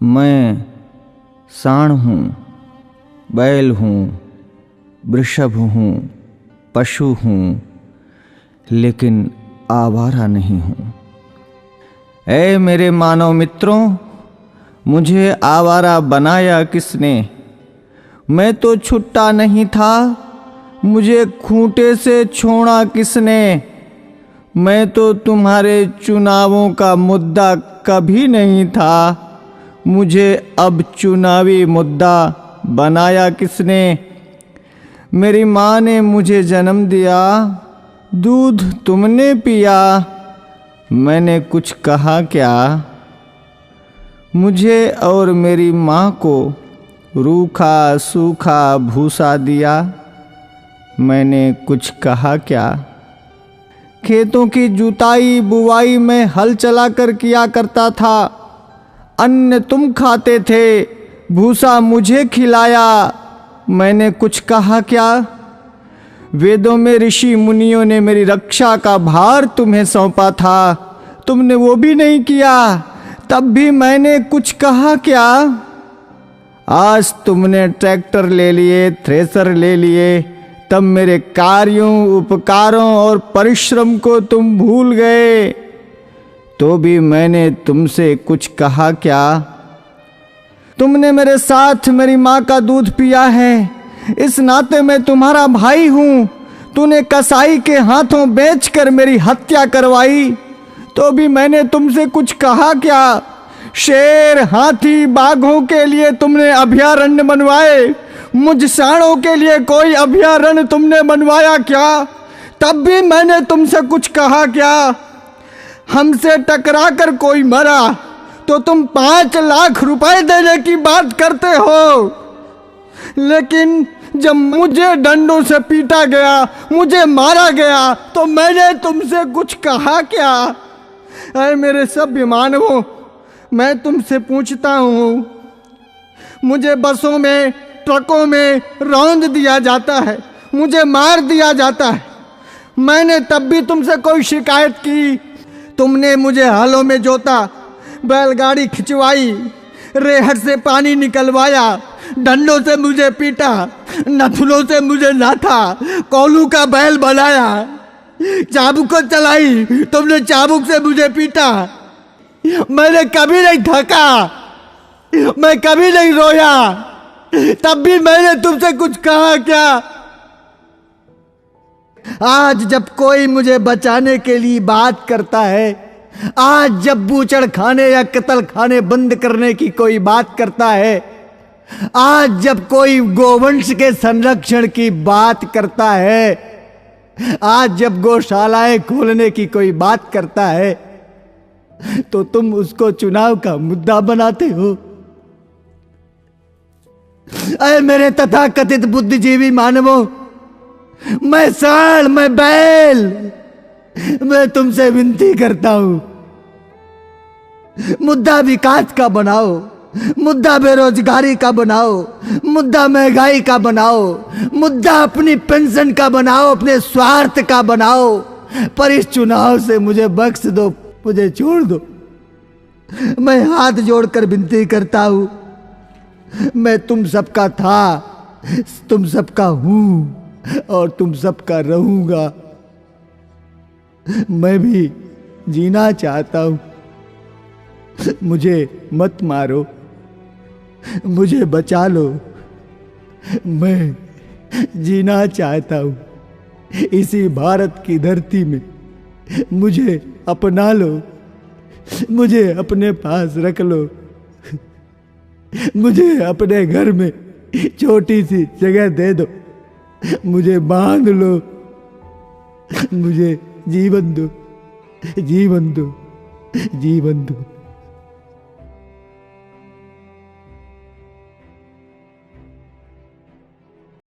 मैं सांड हूँ, बैल हूँ, वृषभ हूँ, पशु हूँ, लेकिन आवारा नहीं हूँ। ऐ मेरे मानव मित्रों, मुझे आवारा बनाया किसने? मैं तो छुट्टा नहीं था, मुझे खूंटे से छोड़ा किसने? मैं तो तुम्हारे चुनावों का मुद्दा कभी नहीं था, मुझे अब चुनावी मुद्दा बनाया किसने? मेरी माँ ने मुझे जन्म दिया, दूध तुमने पिया, मैंने कुछ कहा क्या? मुझे और मेरी माँ को रूखा सूखा भूसा दिया, मैंने कुछ कहा क्या? खेतों की जुताई बुवाई में हल चलाकर किया करता था, अन्न तुम खाते थे, भूसा मुझे खिलाया, मैंने कुछ कहा क्या? वेदों में ऋषि मुनियों ने मेरी रक्षा का भार तुम्हें सौंपा था, तुमने वो भी नहीं किया, तब भी मैंने कुछ कहा क्या? आज तुमने ट्रैक्टर ले लिए, थ्रेसर ले लिए, तब मेरे कार्यों, उपकारों और परिश्रम को तुम भूल गए, तो भी मैंने तुमसे कुछ कहा क्या? तुमने मेरे साथ मेरी माँ का दूध पिया है, इस नाते मैं तुम्हारा भाई हूँ। तूने कसाई के हाथों बेचकर मेरी हत्या करवाई, तो भी मैंने तुमसे कुछ कहा क्या? शेर, हाथी, बाघों के लिए तुमने अभयारण्य बनवाए, मुझ सांडों के लिए कोई अभयारण्य तुमने बनवाया क्या? तब भी मैंने तुमसे कुछ कहा क्या? हमसे टकरा कर कोई मरा तो तुम 5 लाख रुपए देने की बात करते हो, लेकिन जब मुझे डंडों से पीटा गया, मुझे मारा गया, तो मैंने तुमसे कुछ कहा क्या? अरे मेरे सभ्य मानवों, मैं तुमसे पूछता हूँ, मुझे बसों में, ट्रकों में रौंद दिया जाता है, मुझे मार दिया जाता है, मैंने तब भी तुमसे कोई शिकायत की? तुमने मुझे हालों में जोता, बैलगाड़ी खिंचवाई, रेहड़ से पानी निकलवाया, डंडों से मुझे पीटा, नथुनों से मुझे नाथा, कोलू का बैल बनाया, चाबुक चलाई, तुमने चाबुक से मुझे पीटा। मैंने कभी नहीं थका, मैं कभी नहीं रोया, तब भी मैंने तुमसे कुछ कहा क्या? आज जब कोई मुझे बचाने के लिए बात करता है, आज जब बूचड़ खाने या कत्ल खाने बंद करने की कोई बात करता है, आज जब कोई गोवंश के संरक्षण की बात करता है, आज जब गौशालाएं खोलने की कोई बात करता है, तो तुम उसको चुनाव का मुद्दा बनाते हो। अरे मेरे तथाकथित बुद्धिजीवी मानवों, मैं सांड, मैं बैल, मैं तुमसे विनती करता हूं, मुद्दा विकास का बनाओ, मुद्दा बेरोजगारी का बनाओ, मुद्दा महंगाई का बनाओ, मुद्दा अपनी पेंशन का बनाओ, अपने स्वार्थ का बनाओ, पर इस चुनाव से मुझे बख्श दो, मुझे छोड़ दो। मैं हाथ जोड़कर विनती करता हूं, मैं तुम सबका था, तुम सबका हूं और तुम सबका रहूंगा। मैं भी जीना चाहता हूं, मुझे मत मारो, मुझे बचा लो, मैं जीना चाहता हूं इसी भारत की धरती में, मुझे अपना लो, मुझे अपने पास रख लो, मुझे अपने घर में छोटी सी जगह दे दो, मुझे बांध लो, मुझे जीवन दो, जीवन दो, जीवन दो।